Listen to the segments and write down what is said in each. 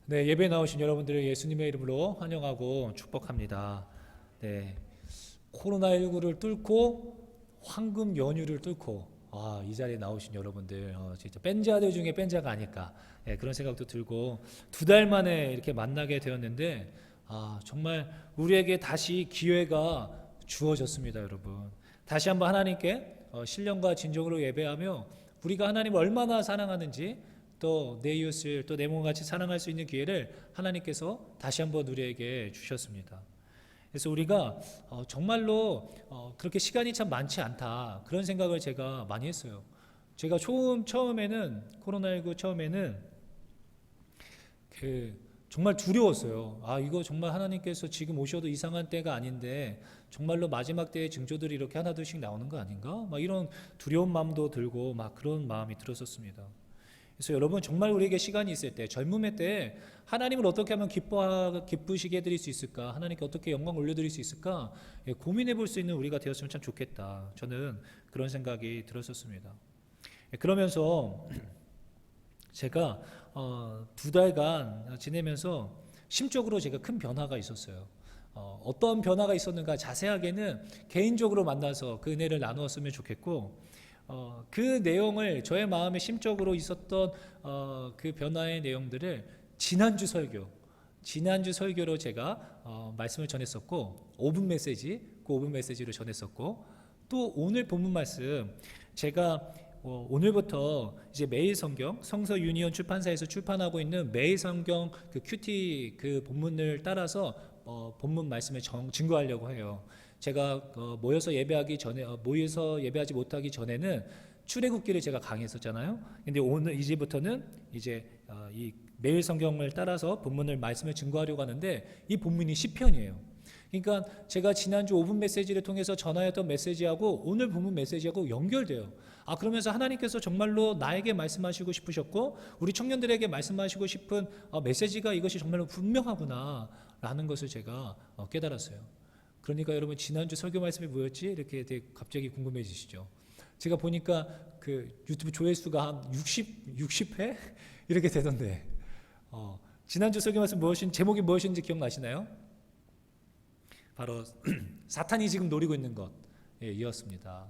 네, 예배에 나오신 여러분들을 예수님의 이름으로 환영하고 축복합니다. 네, 코로나19를 뚫고 황금 연휴를 뚫고 이 자리에 나오신 여러분들 진짜 뺀자들 중에 뺀자가 아닐까, 그런 생각도 들고 2달 만에 이렇게 만나게 되었는데 정말 우리에게 다시 기회가 주어졌습니다. 여러분, 다시 한번 하나님께 신령과 진정으로 예배하며 우리가 하나님을 얼마나 사랑하는지, 또 내 이웃을 또 내 몸과 같이 사랑할 수 있는 기회를 하나님께서 다시 한번 우리에게 주셨습니다. 그래서 우리가 정말로 그렇게 시간이 참 많지 않다, 그런 생각을 제가 많이 했어요. 제가 처음에는 코로나19 처음에는 정말 두려웠어요. 이거 정말 하나님께서 지금 오셔도 이상한 때가 아닌데 정말로 마지막 때의 징조들이 이렇게 하나둘씩 나오는 거 아닌가? 막 이런 두려운 마음도 들고 막 그런 마음이 들었었습니다. 그래서 여러분, 정말 우리에게 시간이 있을 때, 젊음의 때 하나님을 어떻게 하면 기쁘시게 해드릴 수 있을까, 하나님께 어떻게 영광 올려드릴 수 있을까, 고민해 볼 수 있는 우리가 되었으면 참 좋겠다, 저는 그런 생각이 들었었습니다. 그러면서 제가 2달간 지내면서 심적으로 제가 큰 변화가 있었어요. 어떤 변화가 있었는가 자세하게는 개인적으로 만나서 그 은혜를 나누었으면 좋겠고, 그 내용을, 저의 마음에 심적으로 있었던 그 변화의 내용들을 지난주 설교로 제가 말씀을 전했었고, 5분 메시지, 그 5분 메시지로 전했었고, 또 오늘 본문 말씀, 제가 오늘부터 이제 매일 성경, 성서 유니온 출판사에서 출판하고 있는 매일 성경 그 큐티 그 본문을 따라서 본문 말씀을 증거하려고 해요. 제가 모여서 예배하지 못하기 전에는 출애굽기를 제가 강의했었잖아요. 근데 오늘 이제부터는 이제 이 매일 성경을 따라서 본문을 말씀을 증거하려고 하는데, 이 본문이 시편이에요. 그러니까 제가 지난주 5분 메시지를 통해서 전하였던 메시지하고 오늘 본문 메시지하고 연결돼요. 그러면서 하나님께서 정말로 나에게 말씀하시고 싶으셨고 우리 청년들에게 말씀하시고 싶은 메시지가 이것이 정말로 분명하구나 라는 것을 제가 깨달았어요. 그러니까 여러분, 지난주 설교 말씀이 뭐였지? 이렇게 되게 갑자기 궁금해지시죠? 제가 보니까 그 유튜브 조회수가 한 60회? 이렇게 되던데, 지난주 설교 말씀 제목이 무엇인지 기억나시나요? 바로 사탄이 지금 노리고 있는 것, 이었습니다.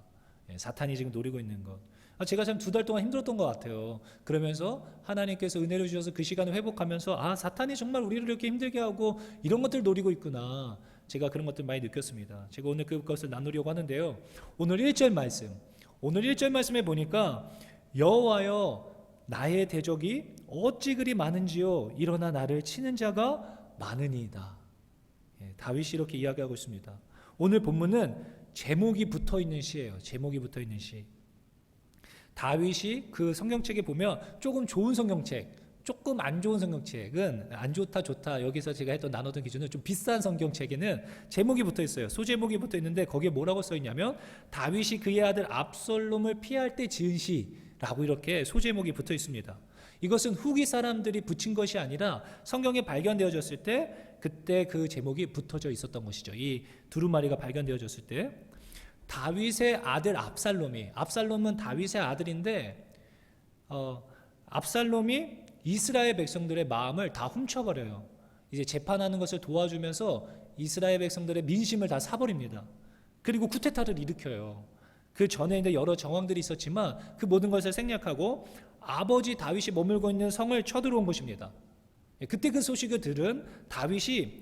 사탄이 지금 노리고 있는 것. 제가 참 2달 동안 힘들었던 것 같아요. 그러면서 하나님께서 은혜를 주셔서 그 시간을 회복하면서 사탄이 정말 우리를 이렇게 힘들게 하고 이런 것들 노리고 있구나, 제가 그런 것들 많이 느꼈습니다. 제가 오늘 그것을 나누려고 하는데요. 오늘 1절 말씀에 보니까 여호와여, 나의 대적이 어찌 그리 많은지요, 일어나 나를 치는 자가 많으니이다. 다윗이 이렇게 이야기하고 있습니다. 오늘 본문은 제목이 붙어있는 시예요. 제목이 붙어있는 시. 다윗이 그 성경책에 보면 조금 좋은 성경책, 조금 안 좋은 성경책은, 안 좋다 좋다, 여기서 제가 나눴던 기준은 좀 비싼 성경책에는 제목이 붙어 있어요. 소제목이 붙어 있는데 거기에 뭐라고 써 있냐면 다윗이 그의 아들 압살롬을 피할 때 지은 시라고 이렇게 소제목이 붙어 있습니다. 이것은 후기 사람들이 붙인 것이 아니라 성경에 발견되어졌을 때 그때 그 제목이 붙어져 있었던 것이죠. 이 두루마리가 발견되어졌을 때 다윗의 아들 압살롬은 다윗의 아들인데 압살롬이 이스라엘 백성들의 마음을 다 훔쳐버려요. 이제 재판하는 것을 도와주면서 이스라엘 백성들의 민심을 다 사버립니다. 그리고 쿠데타를 일으켜요. 그 전에 이제 여러 정황들이 있었지만 그 모든 것을 생략하고 아버지 다윗이 머물고 있는 성을 쳐들어온 것입니다. 그때 그 소식을 들은 다윗이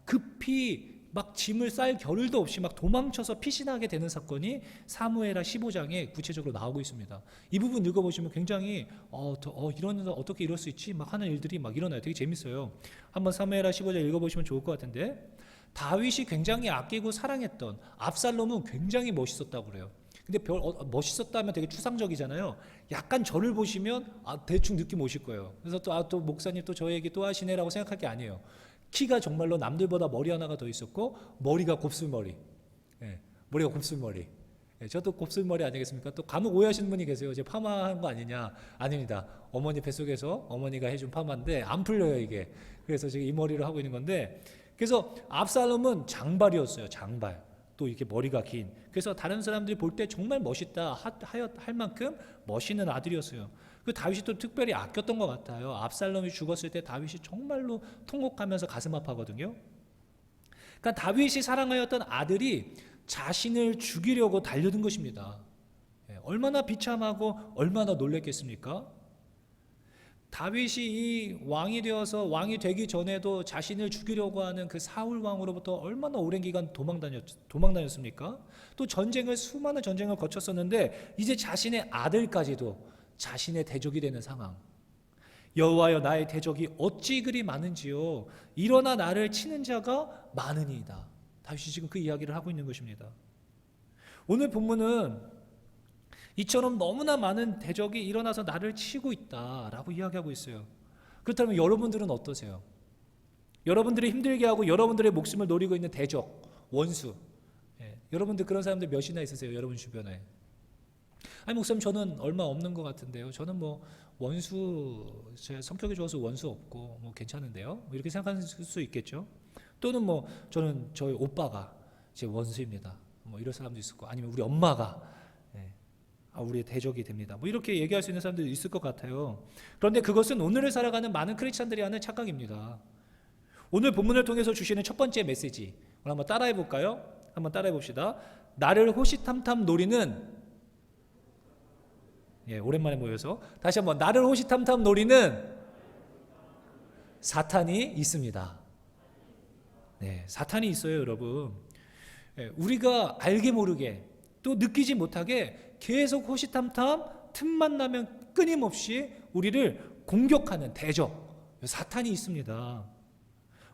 급히 막 짐을 쌀 겨를도 없이 막 도망쳐서 피신하게 되는 사건이 사무엘하 15장에 구체적으로 나오고 있습니다. 이 부분 읽어보시면 굉장히 어떻게 이럴 수 있지? 막 하는 일들이 막 일어나요. 되게 재밌어요. 한번 사무엘하 15장 읽어보시면 좋을 것 같은데, 다윗이 굉장히 아끼고 사랑했던 압살롬은 굉장히 멋있었다고 그래요. 근데 멋있었다 하면 되게 추상적이잖아요. 약간 저를 보시면 대충 느낌 오실 거예요. 그래서 또 목사님 또 저에게 또 하시네라고 생각할 게 아니에요. 키가 정말로 남들보다 머리 하나가 더 있었고 머리가 곱슬머리. 머리가 곱슬머리. 저도 곱슬머리 아니겠습니까? 또 간혹 오해하시는 분이 계세요. 제가 파마한 거 아니냐? 아닙니다. 어머니 뱃속에서 어머니가 해준 파마인데 안 풀려요, 이게. 그래서 지금 이 머리를 하고 있는 건데, 그래서 압살롬은 장발이었어요. 장발. 또 이렇게 머리가 긴. 그래서 다른 사람들이 볼 때 정말 멋있다 할 만큼 멋있는 아들이었어요. 그 다윗이 또 특별히 아꼈던 것 같아요. 압살롬이 죽었을 때 다윗이 정말로 통곡하면서 가슴 아파하거든요. 그러니까 다윗이 사랑하였던 아들이 자신을 죽이려고 달려든 것입니다. 얼마나 비참하고 얼마나 놀랬겠습니까? 다윗이 이 왕이 되어서 왕이 되기 전에도 자신을 죽이려고 하는 그 사울 왕으로부터 얼마나 오랜 기간 도망다녔습니까? 또 수많은 전쟁을 거쳤었는데 이제 자신의 아들까지도 자신의 대적이 되는 상황. 여호와여 나의 대적이 어찌 그리 많은지요. 일어나 나를 치는 자가 많으니이다. 다윗이 지금 그 이야기를 하고 있는 것입니다. 오늘 본문은 이처럼 너무나 많은 대적이 일어나서 나를 치고 있다라고 이야기하고 있어요. 그렇다면 여러분들은 어떠세요? 여러분들이 힘들게 하고 여러분들의 목숨을 노리고 있는 대적, 원수, 여러분들 그런 사람들 몇이나 있으세요? 여러분 주변에. 아니 목사님 저는 얼마 없는 것 같은데요. 저는 뭐 원수, 제 성격이 좋아서 원수 없고 뭐 괜찮은데요. 뭐 이렇게 생각할 수 있겠죠. 또는 뭐 저는 저희 오빠가 제 원수입니다. 뭐 이런 사람도 있을 거고, 아니면 우리 엄마가 우리의 대적이 됩니다. 뭐 이렇게 얘기할 수 있는 사람들도 있을 것 같아요. 그런데 그것은 오늘을 살아가는 많은 크리스찬들이 하는 착각입니다. 오늘 본문을 통해서 주시는 첫 번째 메시지, 오늘 한번 따라해 볼까요? 한번 따라해 봅시다. 나를 호시탐탐 노리는, 오랜만에 모여서 다시 한번, 나를 호시탐탐 노리는 사탄이 있습니다. 사탄이 있어요, 여러분. 우리가 알게 모르게 또 느끼지 못하게 계속 호시탐탐 틈만 나면 끊임없이 우리를 공격하는 대적, 사탄이 있습니다.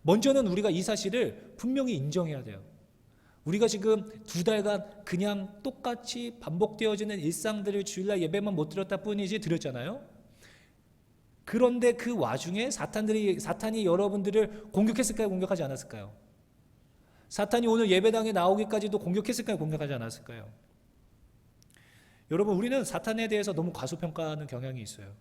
먼저는 우리가 이 사실을 분명히 인정해야 돼요. 우리가 지금 2달간 그냥 똑같이 반복되어지는 일상들을 주일날 예배만 못 드렸다 뿐이지 드렸잖아요. 그런데 그 와중에 사탄이 여러분들을 공격했을까요? 공격하지 않았을까요? 사탄이 오늘 예배당에 나오기까지도 공격했을까요? 공격하지 않았을까요? 여러분, 우리는 사탄에 대해서 너무 과소평가하는 경향이 있어요.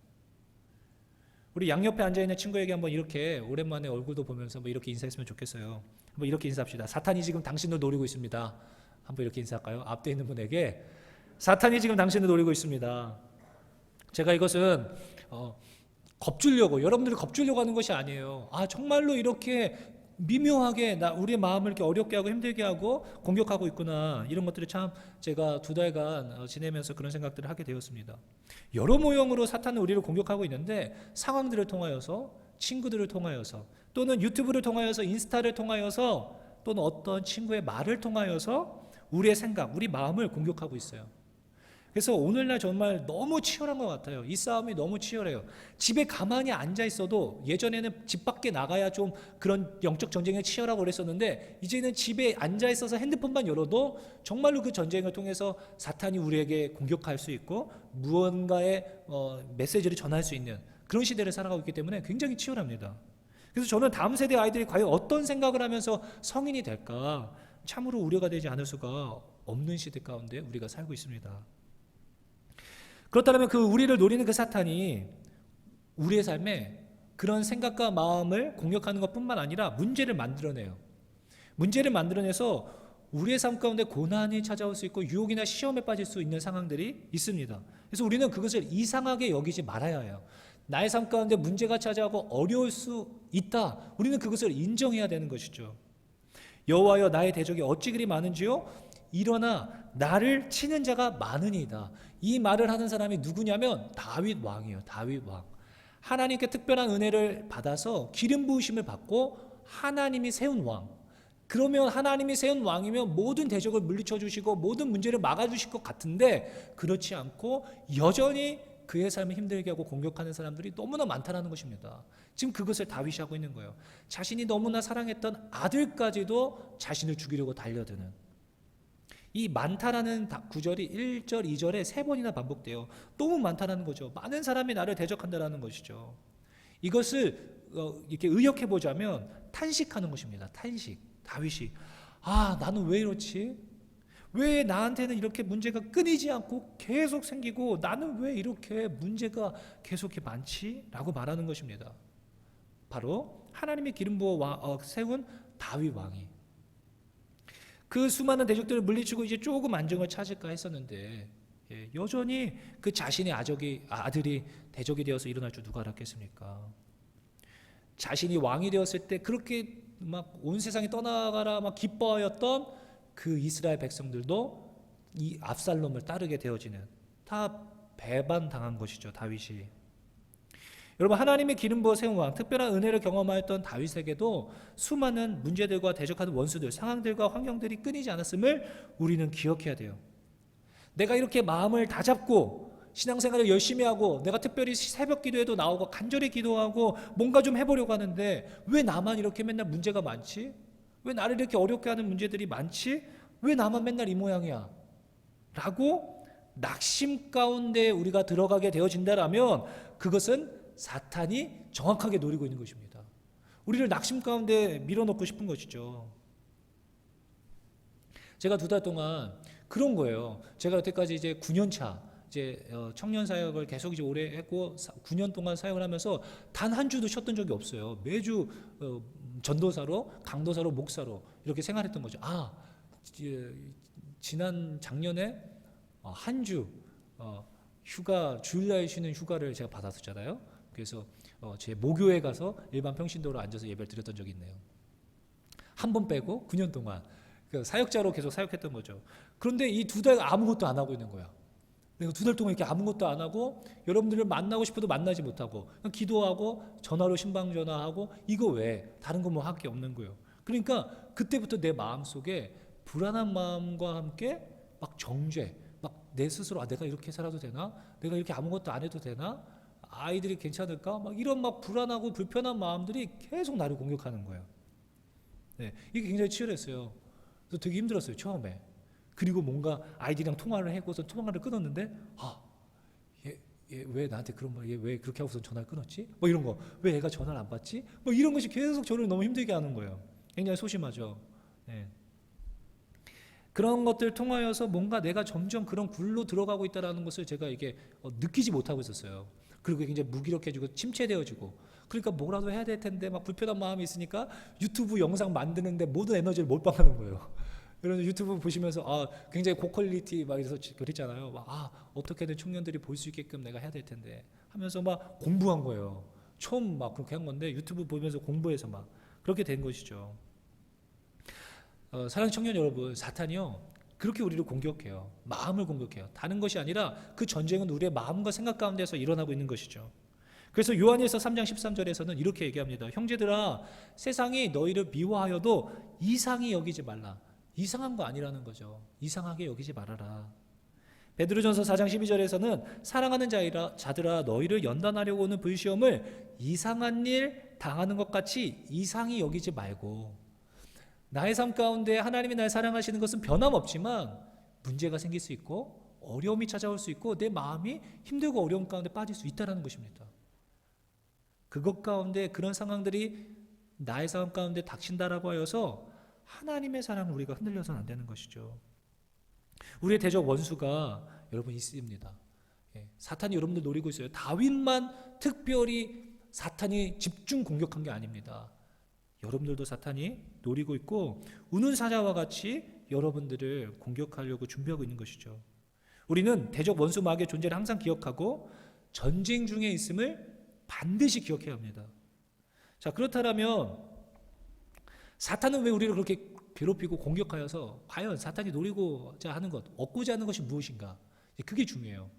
우리 양옆에 앉아있는 친구에게 한번 이렇게 오랜만에 얼굴도 보면서 뭐 이렇게 인사했으면 좋겠어요. 한번 이렇게 인사합시다. 사탄이 지금 당신을 노리고 있습니다. 한번 이렇게 인사할까요? 앞에 있는 분에게 사탄이 지금 당신을 노리고 있습니다. 제가 이것은 여러분들이 겁주려고 하는 것이 아니에요. 정말로 이렇게 미묘하게 우리의 마음을 이렇게 어렵게 하고 힘들게 하고 공격하고 있구나. 이런 것들을 참 제가 2달간 지내면서 그런 생각들을 하게 되었습니다. 여러 모형으로 사탄은 우리를 공격하고 있는데, 상황들을 통하여서, 친구들을 통하여서, 또는 유튜브를 통하여서, 인스타를 통하여서, 또는 어떤 친구의 말을 통하여서 우리의 생각, 우리 마음을 공격하고 있어요. 그래서 오늘날 정말 너무 치열한 것 같아요. 이 싸움이 너무 치열해요. 집에 가만히 앉아 있어도, 예전에는 집 밖에 나가야 좀 그런 영적 전쟁이 치열하고 그랬었는데, 이제는 집에 앉아 있어서 핸드폰만 열어도 정말로 그 전쟁을 통해서 사탄이 우리에게 공격할 수 있고 무언가의 메시지를 전할 수 있는 그런 시대를 살아가고 있기 때문에 굉장히 치열합니다. 그래서 저는 다음 세대 아이들이 과연 어떤 생각을 하면서 성인이 될까 참으로 우려가 되지 않을 수가 없는 시대 가운데 우리가 살고 있습니다. 그렇다면 그 우리를 노리는 그 사탄이 우리의 삶에 그런 생각과 마음을 공격하는 것뿐만 아니라 문제를 만들어내요. 문제를 만들어내서 우리의 삶 가운데 고난이 찾아올 수 있고 유혹이나 시험에 빠질 수 있는 상황들이 있습니다. 그래서 우리는 그것을 이상하게 여기지 말아야 해요. 나의 삶 가운데 문제가 찾아오고 어려울 수 있다. 우리는 그것을 인정해야 되는 것이죠. 여호와여 나의 대적이 어찌 그리 많은지요? 일어나 나를 치는 자가 많으니이다. 이 말을 하는 사람이 누구냐면 다윗 왕이에요. 다윗 왕. 하나님께 특별한 은혜를 받아서 기름 부으심을 받고 하나님이 세운 왕. 그러면 하나님이 세운 왕이면 모든 대적을 물리쳐 주시고 모든 문제를 막아 주실 것 같은데, 그렇지 않고 여전히 그의 삶을 힘들게 하고 공격하는 사람들이 너무나 많다는 것입니다. 지금 그것을 다윗이 하고 있는 거예요. 자신이 너무나 사랑했던 아들까지도 자신을 죽이려고 달려드는, 이 많다라는 구절이 1절, 2절에 3번이나 반복돼요. 너무 많다라는 거죠. 많은 사람이 나를 대적한다라는 것이죠. 이것을 이렇게 의역해 보자면 탄식하는 것입니다. 탄식. 다윗이 나는 왜 이렇지? 왜 나한테는 이렇게 문제가 끊이지 않고 계속 생기고 나는 왜 이렇게 문제가 계속 많지? 라고 말하는 것입니다. 바로 하나님의 기름 부어 세운 다윗 왕이 그 수많은 대적들을 물리치고 이제 조금 안정을 찾을까 했었는데 여전히 그 자신의 아들이 대적이 되어서 일어날 줄 누가 알았겠습니까? 자신이 왕이 되었을 때 그렇게 막 온 세상이 떠나가라 막 기뻐하였던 그 이스라엘 백성들도 이 압살롬을 따르게 되어지는, 다 배반당한 것이죠, 다윗이. 여러분, 하나님의 기름 부어 세운 왕, 특별한 은혜를 경험하였던 다윗에게도 수많은 문제들과 대적하는 원수들, 상황들과 환경들이 끊이지 않았음을 우리는 기억해야 돼요. 내가 이렇게 마음을 다잡고 신앙생활을 열심히 하고 내가 특별히 새벽 기도에도 나오고 간절히 기도하고 뭔가 좀 해보려고 하는데 왜 나만 이렇게 맨날 문제가 많지? 왜 나를 이렇게 어렵게 하는 문제들이 많지? 왜 나만 맨날 이 모양이야? 라고 낙심 가운데 우리가 들어가게 되어진다라면 그것은 사탄이 정확하게 노리고 있는 것입니다. 우리를 낙심 가운데 밀어넣고 싶은 것이죠. 제가 2달 동안 그런 거예요. 제가 여태까지 이제 9년 차 이제 청년 사역을 계속 이제 오래 했고 9년 동안 사역을 하면서 단 한 주도 쉬었던 적이 없어요. 매주 전도사로, 강도사로, 목사로 이렇게 생활했던 거죠. 지난 작년에 한 주 휴가, 주일날 쉬는 휴가를 제가 받았었잖아요. 그래서 제 모교에 가서 일반 평신도로 앉아서 예배를 드렸던 적이 있네요. 한 번 빼고 9년 동안 사역자로 계속 사역했던 거죠. 그런데 이 2달 아무것도 안 하고 있는 거야. 내가 2달 동안 이렇게 아무것도 안 하고 여러분들을 만나고 싶어도 만나지 못하고 그냥 기도하고 전화로 신방 전화하고 이거 왜 다른 거 뭐 할 게 없는 거예요. 그러니까 그때부터 내 마음속에 불안한 마음과 함께 막 정죄, 막 내 스스로 내가 이렇게 살아도 되나? 내가 이렇게 아무것도 안 해도 되나? 아이들이 괜찮을까? 막 이런 막 불안하고 불편한 마음들이 계속 나를 공격하는 거예요. 네, 이게 굉장히 치열했어요. 그래서 되게 힘들었어요, 처음에. 그리고 뭔가 아이들이랑 통화를 하고서 통화를 끊었는데 얘 왜 나한테 그런 말, 얘 왜 그렇게 하고서 전화를 끊었지? 뭐 이런 거, 왜 얘가 전화를 안 받지? 뭐 이런 것이 계속 저를 너무 힘들게 하는 거예요. 굉장히 소심하죠. 네. 그런 것들 통하여서 뭔가 내가 점점 그런 굴로 들어가고 있다는 것을 제가 이게 느끼지 못하고 있었어요. 그리고 굉장히 무기력해지고 침체되어지고, 그러니까 뭐라도 해야 될 텐데 막 불편한 마음이 있으니까 유튜브 영상 만드는데 모든 에너지를 몰빵하는 거예요. 그래서 유튜브 보시면서 굉장히 고퀄리티 막 이래서 그랬잖아요. 막 어떻게든 청년들이 볼 수 있게끔 내가 해야 될 텐데 하면서 막 공부한 거예요. 처음 막 그렇게 한 건데 유튜브 보면서 공부해서 막 그렇게 된 것이죠. 사랑하는 청년 여러분, 사탄이요 그렇게 우리를 공격해요. 마음을 공격해요. 다른 것이 아니라 그 전쟁은 우리의 마음과 생각 가운데서 일어나고 있는 것이죠. 그래서 요한일서 3장 13절에서는 이렇게 얘기합니다. 형제들아, 세상이 너희를 미워하여도 이상히 여기지 말라. 이상한 거 아니라는 거죠. 이상하게 여기지 말아라. 베드로전서 4장 12절에서는 사랑하는 자들아, 너희를 연단하려고 오는 불시험을 이상한 일 당하는 것 같이 이상히 여기지 말고, 나의 삶 가운데 하나님이 날 사랑하시는 것은 변함없지만 문제가 생길 수 있고 어려움이 찾아올 수 있고 내 마음이 힘들고 어려움 가운데 빠질 수 있다는 것입니다. 그것 가운데 그런 상황들이 나의 삶 가운데 닥친다라고 하여서 하나님의 사랑을 우리가 흔들려서는 안 되는 것이죠. 우리의 대적 원수가 여러분 있습니다. 사탄이 여러분들 노리고 있어요. 다윗만 특별히 사탄이 집중 공격한 게 아닙니다. 여러분들도 사탄이 노리고 있고 우는 사자와 같이 여러분들을 공격하려고 준비하고 있는 것이죠. 우리는 대적 원수 마귀의 존재를 항상 기억하고 전쟁 중에 있음을 반드시 기억해야 합니다. 자, 그렇다면 사탄은 왜 우리를 그렇게 괴롭히고 공격하여서 과연 사탄이 노리고자 하는 것, 얻고자 하는 것이 무엇인가? 그게 중요해요.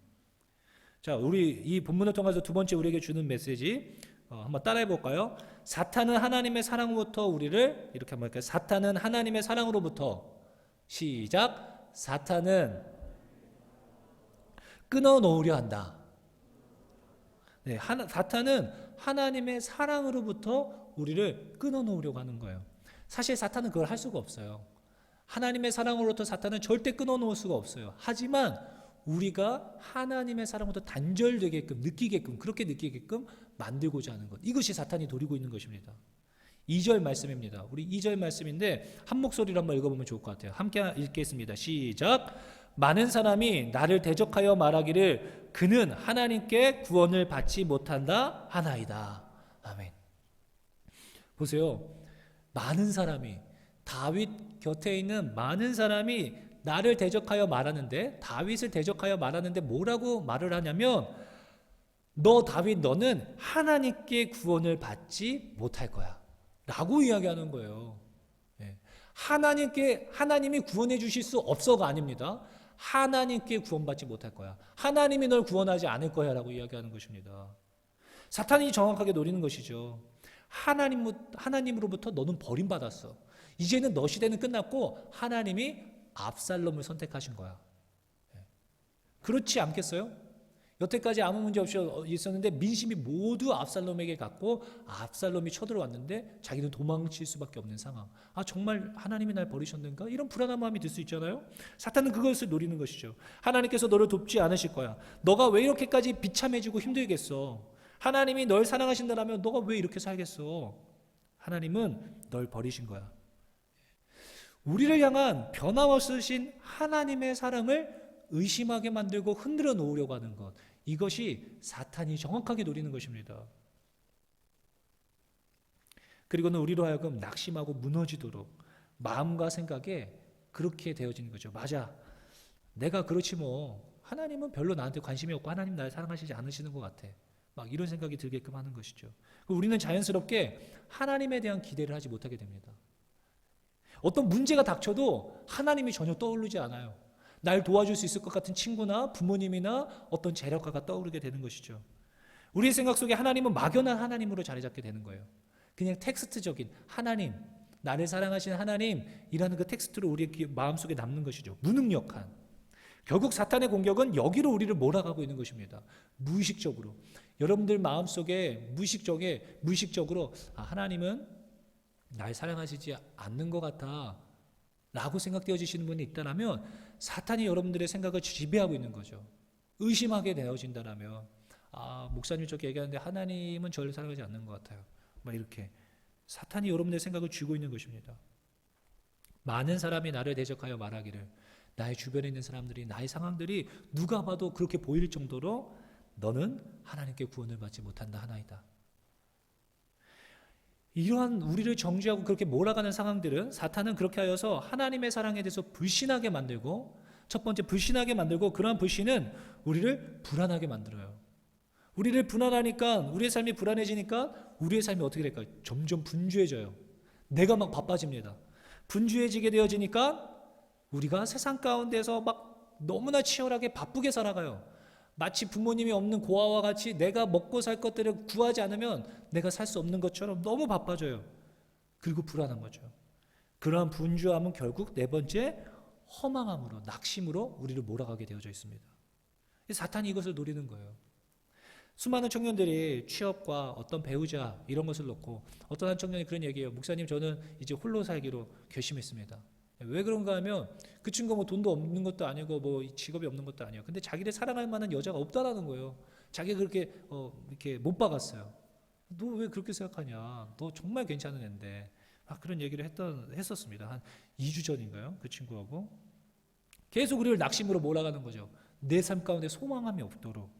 자, 우리 이 본문을 통해서 두 번째 우리에게 주는 메시지 한번 따라해 볼까요? 사탄은 하나님의 사랑으로부터 우리를, 이렇게 한번 할까요? 사탄은 하나님의 사랑으로부터, 시작, 사탄은 끊어놓으려 한다. 네, 사탄은 하나님의 사랑으로부터 우리를 끊어놓으려고 하는 거예요. 사실 사탄은 그걸 할 수가 없어요. 하나님의 사랑으로부터 사탄은 절대 끊어놓을 수가 없어요. 하지만 우리가 하나님의 사랑으로부터 단절되게끔, 느끼게끔, 그렇게 느끼게끔 만들고자 하는 것, 이것이 사탄이 노리고 있는 것입니다. 2절 말씀입니다. 우리 2절 말씀인데 한 목소리로 한번 읽어보면 좋을 것 같아요. 함께 읽겠습니다. 시작. 많은 사람이 나를 대적하여 말하기를 그는 하나님께 구원을 받지 못한다 하나이다. 아멘. 보세요. 많은 사람이, 다윗 곁에 있는 많은 사람이 나를 대적하여 말하는데, 다윗을 대적하여 말하는데 뭐라고 말을 하냐면, 너 다윗, 너는 하나님께 구원을 받지 못할 거야 라고 이야기하는 거예요. 예. 하나님이 구원해 주실 수 없어가 아닙니다. 하나님께 구원받지 못할 거야, 하나님이 널 구원하지 않을 거야 라고 이야기하는 것입니다. 사탄이 정확하게 노리는 것이죠. 하나님으로부터 너는 버림받았어. 이제는 너 시대는 끝났고 하나님이 압살롬을 선택하신 거야. 그렇지 않겠어요? 여태까지 아무 문제 없이 있었는데 민심이 모두 압살롬에게 갔고 압살롬이 쳐들어왔는데 자기는 도망칠 수밖에 없는 상황. 아, 정말 하나님이 날 버리셨는가? 이런 불안한 마음이 들 수 있잖아요. 사탄은 그것을 노리는 것이죠. 하나님께서 너를 돕지 않으실 거야. 너가 왜 이렇게까지 비참해지고 힘들겠어? 하나님이 널 사랑하신다면 너가 왜 이렇게 살겠어? 하나님은 널 버리신 거야. 우리를 향한 변함없으신 하나님의 사랑을 의심하게 만들고 흔들어 놓으려고 하는 것, 이것이 사탄이 정확하게 노리는 것입니다. 그리고는 우리로 하여금 낙심하고 무너지도록 마음과 생각에 그렇게 되어지는 거죠. 맞아, 내가 그렇지 뭐, 하나님은 별로 나한테 관심이 없고 하나님 날 사랑하시지 않으시는 것 같아, 막 이런 생각이 들게끔 하는 것이죠. 우리는 자연스럽게 하나님에 대한 기대를 하지 못하게 됩니다. 어떤 문제가 닥쳐도 하나님이 전혀 떠오르지 않아요. 날 도와줄 수 있을 것 같은 친구나 부모님이나 어떤 재력가가 떠오르게 되는 것이죠. 우리의 생각 속에 하나님은 막연한 하나님으로 자리 잡게 되는 거예요. 그냥 텍스트적인 하나님, 나를 사랑하시는 하나님이라는 그 텍스트로 우리의 마음속에 남는 것이죠. 무능력한. 결국 사탄의 공격은 여기로 우리를 몰아가고 있는 것입니다. 무의식적으로. 여러분들 마음속에 무의식적으로 하나님은 날 사랑하시지 않는 것 같아 라고 생각되어지시는 분이 있다면 사탄이 여러분들의 생각을 지배하고 있는 거죠. 의심하게 되어진다면, 목사님 저렇게 얘기하는데 하나님은 저를 사랑하지 않는 것 같아요, 막 이렇게 사탄이 여러분들의 생각을 쥐고 있는 것입니다. 많은 사람이 나를 대적하여 말하기를, 나의 주변에 있는 사람들이, 나의 상황들이 누가 봐도 그렇게 보일 정도로 너는 하나님께 구원을 받지 못한다 하나이다. 이러한 우리를 정죄하고 그렇게 몰아가는 상황들은 사탄은 그렇게 하여서 하나님의 사랑에 대해서 불신하게 만들고, 첫 번째 불신하게 만들고, 그러한 불신은 우리를 불안하게 만들어요. 우리를 불안하니까, 우리의 삶이 불안해지니까 우리의 삶이 어떻게 될까요? 점점 분주해져요. 내가 막 바빠집니다. 분주해지게 되어지니까 우리가 세상 가운데서 막 너무나 치열하게 바쁘게 살아가요. 마치 부모님이 없는 고아와 같이 내가 먹고 살 것들을 구하지 않으면 내가 살 수 없는 것처럼 너무 바빠져요. 그리고 불안한 거죠. 그러한 분주함은 결국 네 번째 허망함으로, 낙심으로 우리를 몰아가게 되어져 있습니다. 사탄이 이것을 노리는 거예요. 수많은 청년들이 취업과 어떤 배우자 이런 것을 놓고, 어떤 한 청년이 그런 얘기해요. 목사님, 저는 이제 홀로 살기로 결심했습니다. 왜 그런가 하면 그 친구가 뭐 돈도 없는 것도 아니고 뭐 직업이 없는 것도 아니에요. 근데 자기를 사랑할 만한 여자가 없다라는 거예요. 자기가 그렇게 이렇게 못 박았어요. 너 왜 그렇게 생각하냐? 너 정말 괜찮은 애인데. 그런 얘기를 했었습니다. 한 2주 전인가요? 그 친구하고. 계속 우리를 낙심으로 몰아가는 거죠. 내 삶 가운데 소망함이 없도록.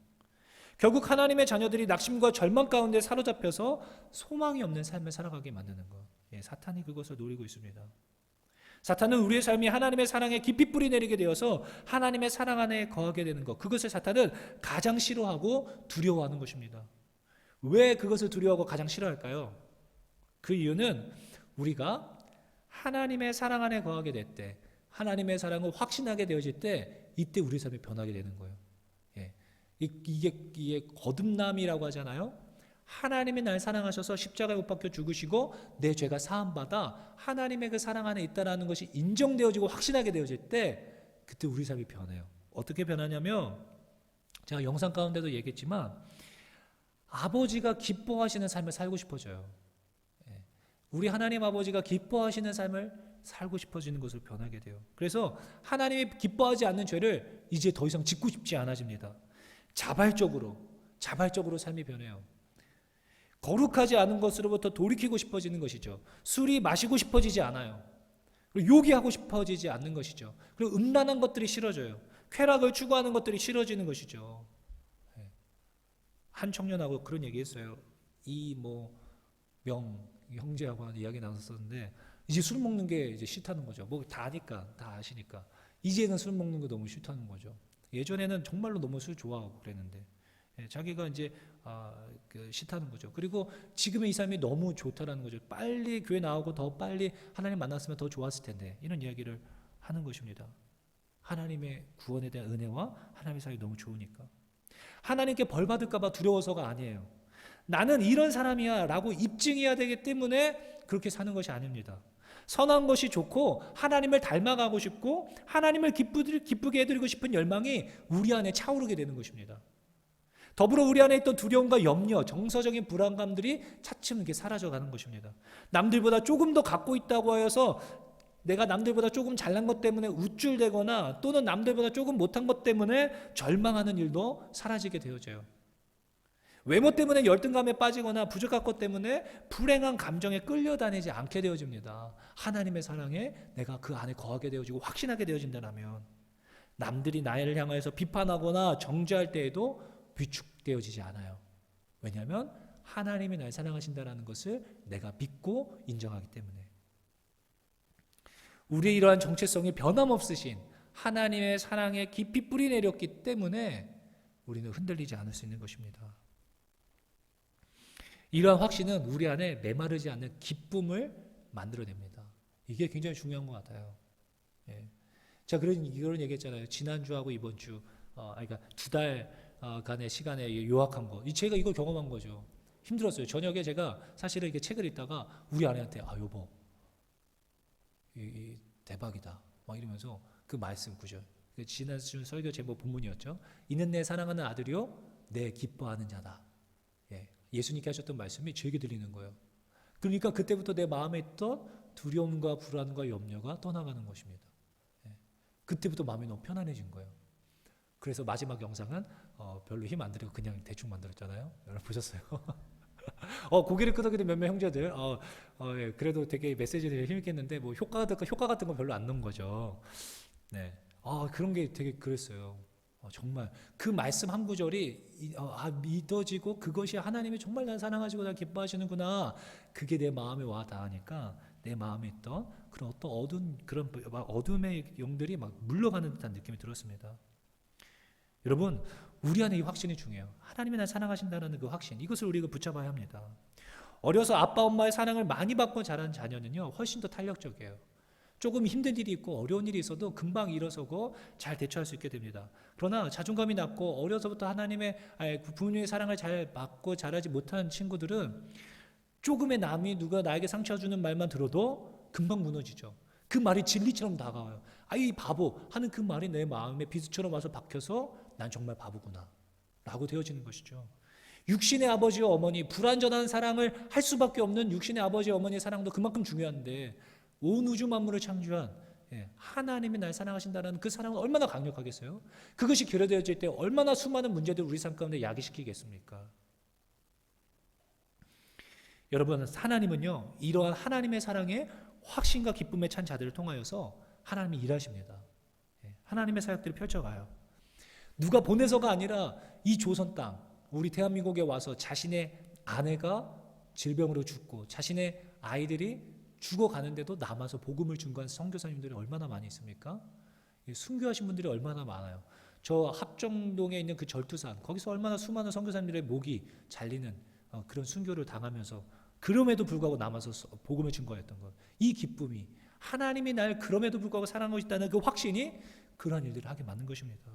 결국 하나님의 자녀들이 낙심과 절망 가운데 사로잡혀서 소망이 없는 삶을 살아가게 만드는 것. 사탄이 그것을 노리고 있습니다. 사탄은 우리의 삶이 하나님의 사랑에 깊이 뿌리 내리게 되어서 하나님의 사랑 안에 거하게 되는 것, 그것을 사탄은 가장 싫어하고 두려워하는 것입니다. 왜 그것을 두려워하고 가장 싫어할까요? 그 이유는 우리가 하나님의 사랑 안에 거하게 될 때, 하나님의 사랑을 확신하게 되어질 때, 이때 우리의 삶이 변하게 되는 거예요. 이게 거듭남이라고 하잖아요. 하나님이 날 사랑하셔서 십자가에 못 박혀 죽으시고 내 죄가 사함받아 하나님의 그 사랑 안에 있다는 것이 인정되어지고 확신하게 되어질 때, 그때 우리 삶이 변해요. 어떻게 변하냐면, 제가 영상 가운데도 얘기했지만 아버지가 기뻐하시는 삶을 살고 싶어져요. 우리 하나님 아버지가 기뻐하시는 삶을 살고 싶어지는 것으로 변하게 돼요. 그래서 하나님이 기뻐하지 않는 죄를 이제 더 이상 짓고 싶지 않아집니다. 자발적으로 삶이 변해요. 거룩하지 않은 것으로부터 돌이키고 싶어지는 것이죠. 술이 마시고 싶어지지 않아요. 그리고 요기하고 싶어지지 않는 것이죠. 그리고 음란한 것들이 싫어져요. 쾌락을 추구하는 것들이 싫어지는 것이죠. 한 청년하고 그런 얘기했어요. 명 형제하고 이야기 나눴었는데, 이제 술 먹는 게 이제 싫다는 거죠. 뭐 다 아니까, 다 아시니까. 이제는 술 먹는 거 너무 싫다는 거죠. 예전에는 정말로 너무 술 좋아하고 그랬는데, 자기가 이제 싫다는 거죠. 그리고 지금의 이 삶이 너무 좋다라는 거죠. 빨리 교회 나오고 더 빨리 하나님 만났으면 더 좋았을 텐데, 이런 이야기를 하는 것입니다. 하나님의 구원에 대한 은혜와 하나님의 사이 너무 좋으니까. 하나님께 벌 받을까 봐 두려워서가 아니에요. 나는 이런 사람이야 라고 입증해야 되기 때문에 그렇게 사는 것이 아닙니다. 선한 것이 좋고 하나님을 닮아가고 싶고 하나님을 기쁘게 해드리고 싶은 열망이 우리 안에 차오르게 되는 것입니다. 더불어 우리 안에 있던 두려움과 염려, 정서적인 불안감들이 차츰 이렇게 사라져가는 것입니다. 남들보다 조금 더 갖고 있다고 하여서 내가 남들보다 조금 잘난 것 때문에 우쭐대거나 또는 남들보다 조금 못한 것 때문에 절망하는 일도 사라지게 되어져요. 외모 때문에 열등감에 빠지거나 부족한 것 때문에 불행한 감정에 끌려다니지 않게 되어집니다. 하나님의 사랑에 내가 그 안에 거하게 되어지고 확신하게 되어진다면 남들이 나를 향하여서 비판하거나 정죄할 때에도 위축되어지지 않아요. 왜냐하면 하나님이 날 사랑하신다는 것을 내가 믿고 인정하기 때문에. 우리의 이러한 정체성이 변함없으신 하나님의 사랑에 깊이 뿌리 내렸기 때문에 우리는 흔들리지 않을 수 있는 것입니다. 이러한 확신은 우리 안에 메마르지 않는 기쁨을 만들어냅니다. 이게 굉장히 중요한 것 같아요. 예. 자, 이런 얘기했잖아요. 지난주하고 이번 주, 그러니까 2달간의 시간에 요약한 거. 제가 이거 경험한 거죠. 힘들었어요. 저녁에 제가 사실은 이렇게 책을 읽다가 우리 아내한테, 여보, 대박이다. 막 이러면서 그 말씀 구절. 지난주 설교 제목 본문이었죠. 이는 내 사랑하는 아들이요, 내 기뻐하는 자다. 예수님께 하셨던 말씀이 저에게 들리는 거예요. 그러니까 그때부터 내 마음에 있던 두려움과 불안과 염려가 떠나가는 것입니다. 그때부터 마음이 너무 편안해진 거예요. 그래서 마지막 영상은 별로 힘 안 들이고 그냥 대충 만들었잖아요. 여러분 보셨어요? 고개를 끄덕이는 몇몇 형제들, 예, 그래도 되게 메시지를 힘있겠는데 뭐 효과 같은 건 별로 안 넣은 거죠. 네, 그런 게 되게 그랬어요. 정말 그 말씀 한 구절이 믿어지고 그것이 하나님이 정말 날 사랑하시고 날 기뻐하시는구나. 그게 내 마음에 와 닿으니까 내 마음에 있던 그런 어떤 어둠의 영들이 막 물러가는 듯한 느낌이 들었습니다. 여러분, 우리 안에 이 확신이 중요해요. 하나님이 날 사랑하신다는 그 확신, 이것을 우리가 붙잡아야 합니다. 어려서 아빠 엄마의 사랑을 많이 받고 자란 자녀는요 훨씬 더 탄력적이에요. 조금 힘든 일이 있고 어려운 일이 있어도 금방 일어서고 잘 대처할 수 있게 됩니다. 그러나 자존감이 낮고 어려서부터 하나님의 부모님의 사랑을 잘 받고 자라지 못한 친구들은 조금의 남이 누가 나에게 상처 주는 말만 들어도 금방 무너지죠. 그 말이 진리처럼 다가와요. 이 바보 하는 그 말이 내 마음에 비수처럼 와서 박혀서 난 정말 바보구나 라고 되어지는 것이죠. 육신의 아버지와 어머니, 불완전한 사랑을 할 수밖에 없는 육신의 아버지와 어머니의 사랑도 그만큼 중요한데 온 우주 만물을 창조한 하나님이 날 사랑하신다는 그 사랑은 얼마나 강력하겠어요? 그것이 결여되어질 때 얼마나 수많은 문제들을 우리 삶 가운데 야기시키겠습니까? 여러분, 하나님은요 이러한 하나님의 사랑에 확신과 기쁨에 찬 자들을 통하여서 하나님이 일하십니다. 하나님의 사역들을 펼쳐가요. 누가 보내서가 아니라 이 조선 땅, 우리 대한민국에 와서 자신의 아내가 질병으로 죽고 자신의 아이들이 죽어가는데도 남아서 복음을 증거한 선교사님들이 얼마나 많이 있습니까? 순교하신 분들이 얼마나 많아요. 저 합정동에 있는 그 절투산, 거기서 얼마나 수많은 선교사님들의 목이 잘리는 그런 순교를 당하면서 그럼에도 불구하고 남아서 복음을 증거했던 것. 이 기쁨이 하나님이 날 그럼에도 불구하고 사랑하고 있다는 그 확신이 그러한 일들을 하게 만든 것입니다.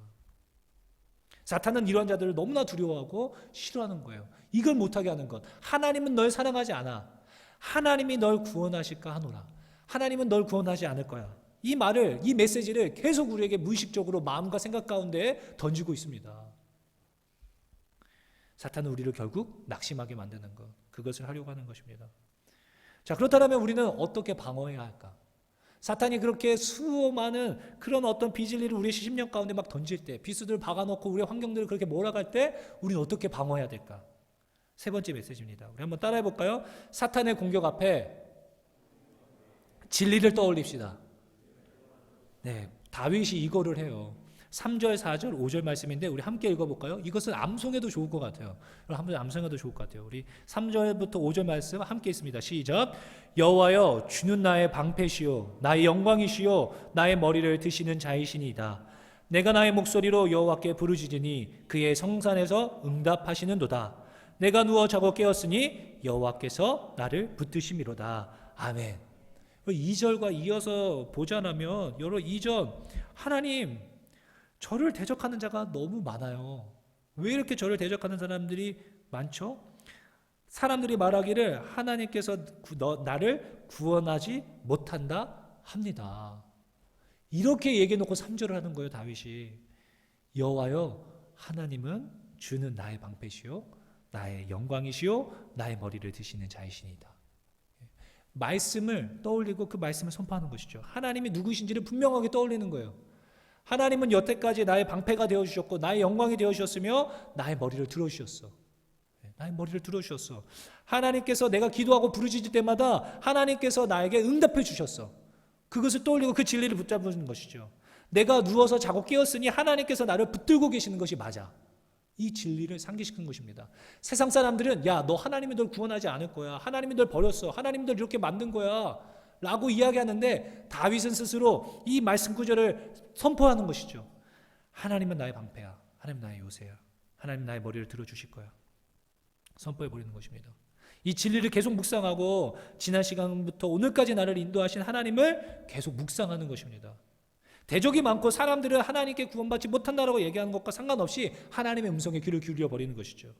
사탄은 이러한 자들을 너무나 두려워하고 싫어하는 거예요. 이걸 못하게 하는 것. 하나님은 널 사랑하지 않아. 하나님이 널 구원하실까 하노라. 하나님은 널 구원하지 않을 거야. 이 말을, 이 메시지를 계속 우리에게 무의식적으로 마음과 생각 가운데 던지고 있습니다. 사탄은 우리를 결국 낙심하게 만드는 것, 그것을 하려고 하는 것입니다. 자, 그렇다면 우리는 어떻게 방어해야 할까? 사탄이 그렇게 수많은 그런 어떤 비진리를 우리의 심령 가운데 막 던질 때, 비수들을 박아놓고 우리의 환경들을 그렇게 몰아갈 때 우리는 어떻게 방어해야 될까? 세 번째 메시지입니다. 우리 한번 따라해 볼까요? 사탄의 공격 앞에 진리를 떠올립시다. 네, 다윗이 이거를 해요. 3절, 4절, 5절 말씀인데 우리 함께 읽어볼까요? 이것은 암송해도 좋을 것 같아요. 한번 암송해도 좋을 것 같아요. 우리 3절부터 5절 말씀 함께 있습니다. 시작. 여호와여 주는 나의 방패시요 나의 영광이시요 나의 머리를 드시는 자이시니이다. 내가 나의 목소리로 여호와께 부르짖으니 그의 성산에서 응답하시는도다. 내가 누워 자고 깨었으니 여호와께서 나를 붙드심이로다. 아멘. 2절과 이어서 보자면 여러 2절 하나님 저를 대적하는 자가 너무 많아요. 왜 이렇게 저를 대적하는 사람들이 많죠? 사람들이 말하기를 하나님께서 나를 구원하지 못한다 합니다. 이렇게 얘기해놓고 3절을 하는 거예요. 다윗이 여호와여 하나님은 주는 나의 방패시요 나의 영광이시요 나의 머리를 드시는 자이시니이다. 말씀을 떠올리고 그 말씀을 선포하는 것이죠. 하나님이 누구신지를 분명하게 떠올리는 거예요. 하나님은 여태까지 나의 방패가 되어주셨고 나의 영광이 되어주셨으며 나의 머리를 들어주셨어. 나의 머리를 들어주셨어. 하나님께서 내가 기도하고 부르짖을 때마다 하나님께서 나에게 응답해 주셨어. 그것을 떠올리고 그 진리를 붙잡는 것이죠. 내가 누워서 자고 깨었으니 하나님께서 나를 붙들고 계시는 것이 맞아. 이 진리를 상기시킨 것입니다. 세상 사람들은 야, 너 하나님이 널 구원하지 않을 거야. 하나님이 널 버렸어. 하나님이 널 이렇게 만든 거야. 라고 이야기하는데 다윗은 스스로 이 말씀 구절을 선포하는 것이죠. 하나님은 나의 방패야. 하나님 나의 요새야. 하나님 나의 머리를 들어주실 거야. 선포해버리는 것입니다. 이 진리를 계속 묵상하고 지난 시간부터 오늘까지 나를 인도하신 하나님을 계속 묵상하는 것입니다. 대적이 많고 사람들은 하나님께 구원받지 못한다라고 얘기하는 것과 상관없이 하나님의 음성에 귀를 기울여 버리는 것이죠.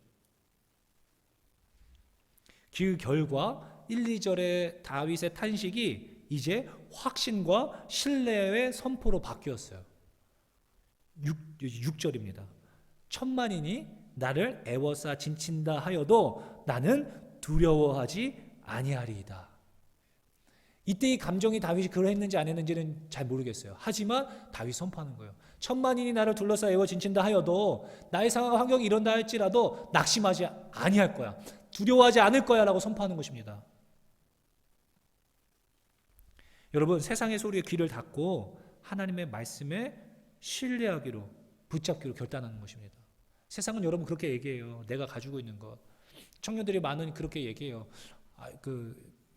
그 결과 1, 2절의 다윗의 탄식이 이제 확신과 신뢰의 선포로 바뀌었어요. 6절입니다. 천만인이 나를 애워싸 진친다 하여도 나는 두려워하지 아니하리이다. 이때 이 감정이 다윗이 그러했는지 안 했는지는 잘 모르겠어요. 하지만 다윗이 선포하는 거예요. 천만인이 나를 둘러싸 애워 진친다 하여도 나의 상황 환경이 이런다 할지라도 낙심하지 아니할 거야. 두려워하지 않을 거야 라고 선포하는 것입니다. 여러분 세상의 소리에 귀를 닫고 하나님의 말씀에 신뢰하기로 붙잡기로 결단하는 것입니다. 세상은 여러분 그렇게 얘기해요. 내가 가지고 있는 것. 청년들이 많은 그렇게 얘기해요.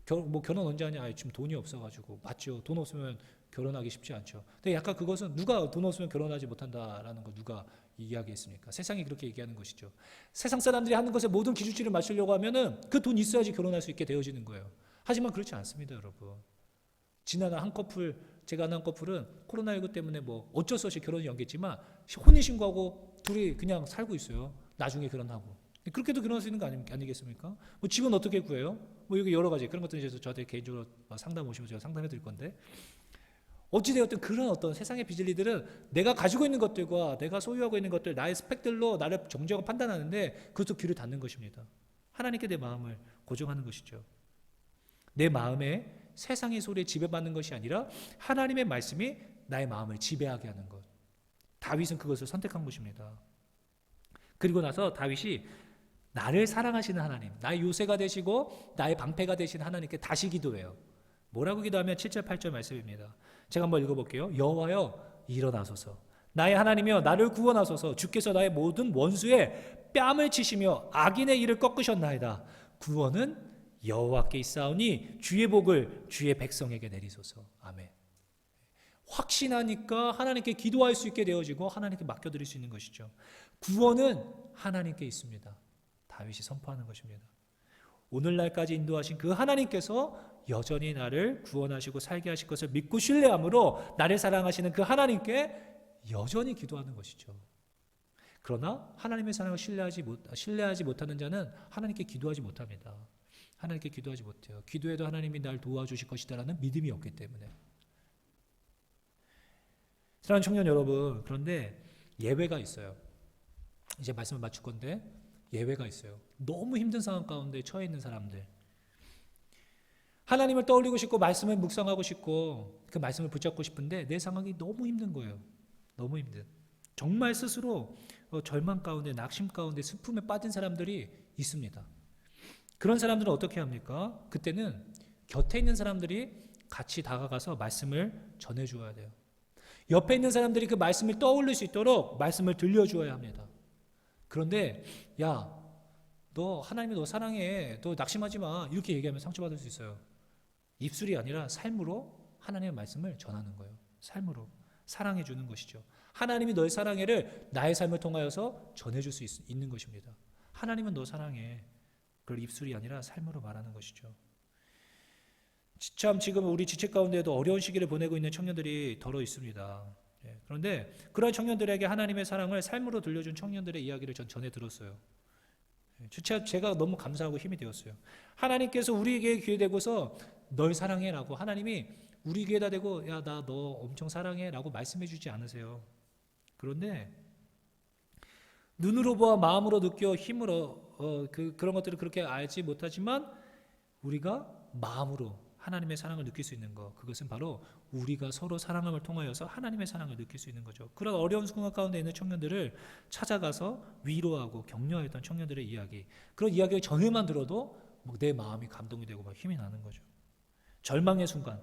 결혼 언제 하냐? 지금 돈이 없어가지고. 맞죠. 돈 없으면 결혼하기 쉽지 않죠. 근데 약간 그것은 누가 돈 없으면 결혼하지 못한다라는 거 누가 이야기했습니까? 세상이 그렇게 얘기하는 것이죠. 세상 사람들이 하는 것에 모든 기준치를 맞추려고 하면은 그 돈 있어야지 결혼할 수 있게 되어지는 거예요. 하지만 그렇지 않습니다, 여러분. 지난 제가 아는 한 커플은 코로나19 때문에 뭐 어쩔 수 없이 결혼이 연기했지만 혼인신고하고 둘이 그냥 살고 있어요. 나중에 결혼하고. 그렇게도 결혼할 수 있는 거 아니겠습니까? 뭐 집은 어떻게 구해요? 뭐 여기 여러 가지 그런 것들에 대해서 저한테 개인적으로 상담 오시면 제가 상담해 드릴 건데 어찌되었든 그런 어떤 세상의 비진리들은 내가 가지고 있는 것들과 내가 소유하고 있는 것들 나의 스펙들로 나를 정죄하고 판단하는데 그것도 귀를 닫는 것입니다. 하나님께 내 마음을 고정하는 것이죠. 내 마음에 세상의 소리에 지배받는 것이 아니라 하나님의 말씀이 나의 마음을 지배하게 하는 것. 다윗은 그것을 선택한 것입니다. 그리고 나서 다윗이 나를 사랑하시는 하나님, 나의 요새가 되시고 나의 방패가 되신 하나님께 다시 기도해요. 뭐라고 기도하면 7절 8절 말씀입니다. 제가 한번 읽어볼게요. 여호와여 일어나소서 나의 하나님이여 나를 구원하소서 주께서 나의 모든 원수의 뺨을 치시며 악인의 일을 꺾으셨나이다. 구원은 여호와께 있사오니 주의 복을 주의 백성에게 내리소서. 아멘. 확신하니까 하나님께 기도할 수 있게 되어지고 하나님께 맡겨드릴 수 있는 것이죠. 구원은 하나님께 있습니다. 다윗이 선포하는 것입니다. 오늘날까지 인도하신 그 하나님께서 여전히 나를 구원하시고 살게 하실 것을 믿고 신뢰함으로 나를 사랑하시는 그 하나님께 여전히 기도하는 것이죠. 그러나 하나님의 사랑을 신뢰하지 못하는 자는 하나님께 기도하지 못합니다. 하나님께 기도하지 못해요. 기도해도 하나님이 날 도와주실 것이다라는 믿음이 없기 때문에. 사랑하는 청년 여러분, 그런데 예외가 있어요. 이제 말씀을 마칠 건데 예외가 있어요. 너무 힘든 상황 가운데 처해 있는 사람들. 하나님을 떠올리고 싶고 말씀을 묵상하고 싶고 그 말씀을 붙잡고 싶은데 내 상황이 너무 힘든 거예요. 너무 힘든. 정말 스스로 절망 가운데 낙심 가운데 슬픔에 빠진 사람들이 있습니다. 그런 사람들은 어떻게 합니까? 그때는 곁에 있는 사람들이 같이 다가가서 말씀을 전해주어야 돼요. 옆에 있는 사람들이 그 말씀을 떠올릴 수 있도록 말씀을 들려주어야 합니다. 그런데 야, 너 하나님이 너 사랑해, 너 낙심하지 마, 이렇게 얘기하면 상처받을 수 있어요. 입술이 아니라 삶으로 하나님의 말씀을 전하는 거예요. 삶으로 사랑해 주는 것이죠. 하나님이 너의 사랑해를 나의 삶을 통하여서 전해줄 수 있는 것입니다. 하나님은 너 사랑해, 그걸 입술이 아니라 삶으로 말하는 것이죠. 참 지금 우리 지체 가운데에도 어려운 시기를 보내고 있는 청년들이 더러 있습니다. 그런데 그런 청년들에게 하나님의 사랑을 삶으로 들려준 청년들의 이야기를 전 전해 들었어요. 제가 너무 감사하고 힘이 되었어요. 하나님께서 우리에게 귀에 대고서 널 사랑해라고 하나님이 우리 귀에다 대고 야, 나 너 엄청 사랑해라고 말씀해 주지 않으세요. 그런데 눈으로 보아 마음으로 느껴 힘으로 그런 것들을 그렇게 알지 못하지만 우리가 마음으로 하나님의 사랑을 느낄 수 있는 것, 그것은 바로 우리가 서로 사랑함을 통하여서 하나님의 사랑을 느낄 수 있는 거죠. 그런 어려운 순간 가운데 있는 청년들을 찾아가서 위로하고 격려했던 청년들의 이야기, 그런 이야기를 전에만 들어도 내 마음이 감동이 되고 막 힘이 나는 거죠. 절망의 순간,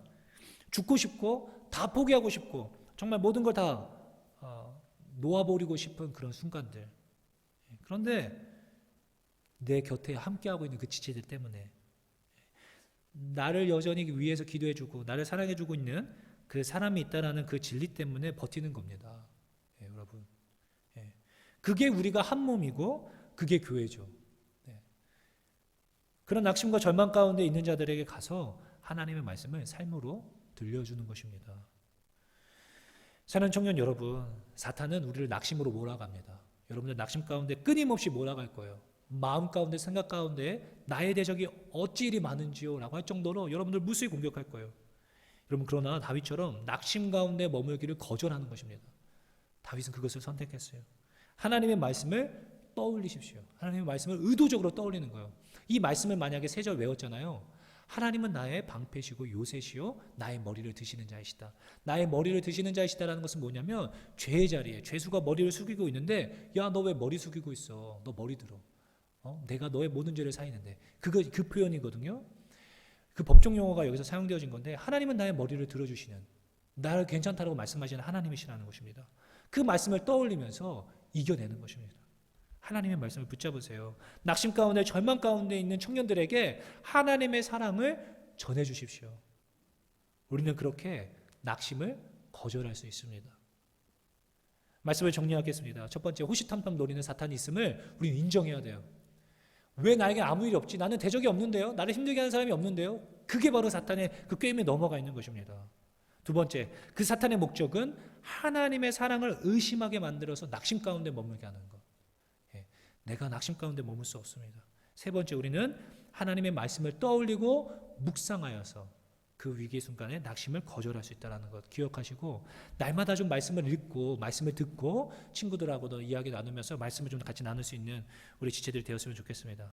죽고 싶고 다 포기하고 싶고 정말 모든 걸 다 놓아버리고 싶은 그런 순간들. 그런데 내 곁에 함께하고 있는 그 지체들 때문에 나를 여전히 위해서 기도해주고 나를 사랑해주고 있는 그 사람이 있다라는 그 진리 때문에 버티는 겁니다. 여러분, 그게 우리가 한 몸이고 그게 교회죠. 그런 낙심과 절망 가운데 있는 자들에게 가서 하나님의 말씀을 삶으로 들려주는 것입니다. 사랑하는 청년 여러분, 사탄은 우리를 낙심으로 몰아갑니다. 여러분들 낙심 가운데 끊임없이 몰아갈 거예요. 마음 가운데 생각 가운데 나의 대적이 어찌 이리 많은지요 라고 할 정도로 여러분들 무수히 공격할 거예요. 여러분, 그러나 다윗처럼 낙심 가운데 머물기를 거절하는 것입니다. 다윗은 그것을 선택했어요. 하나님의 말씀을 떠올리십시오. 하나님의 말씀을 의도적으로 떠올리는 거예요. 이 말씀을 만약에 3절 외웠잖아요. 하나님은 나의 방패시고 요새시요 나의 머리를 드시는 자이시다. 나의 머리를 드시는 자이시다라는 것은 뭐냐면 죄의 자리에 죄수가 머리를 숙이고 있는데 야, 너 왜 머리 숙이고 있어? 너 머리 들어. 내가 너의 모든 죄를 사이는데 그 표현이거든요. 그 법정 용어가 여기서 사용되어진 건데 하나님은 나의 머리를 들어주시는, 나를 괜찮다라고 말씀하시는 하나님이시라는 것입니다. 그 말씀을 떠올리면서 이겨내는 것입니다. 하나님의 말씀을 붙잡으세요. 낙심 가운데 절망 가운데 있는 청년들에게 하나님의 사랑을 전해주십시오. 우리는 그렇게 낙심을 거절할 수 있습니다. 말씀을 정리하겠습니다. 첫 번째, 호시탐탐 노리는 사탄이 있음을 우리는 인정해야 돼요. 왜 나에게 아무 일이 없지? 나는 대적이 없는데요? 나를 힘들게 하는 사람이 없는데요? 그게 바로 사탄의 그 꾀임에 넘어가 있는 것입니다. 두 번째, 그 사탄의 목적은 하나님의 사랑을 의심하게 만들어서 낙심 가운데 머물게 하는 것. 내가 낙심 가운데 머물 수 없습니다. 세 번째, 우리는 하나님의 말씀을 떠올리고 묵상하여서 그 위기 순간에 낙심을 거절할 수 있다는 것 기억하시고, 날마다 좀 말씀을 읽고 말씀을 듣고 친구들하고도 이야기 나누면서 말씀을 좀 같이 나눌 수 있는 우리 지체들이 되었으면 좋겠습니다.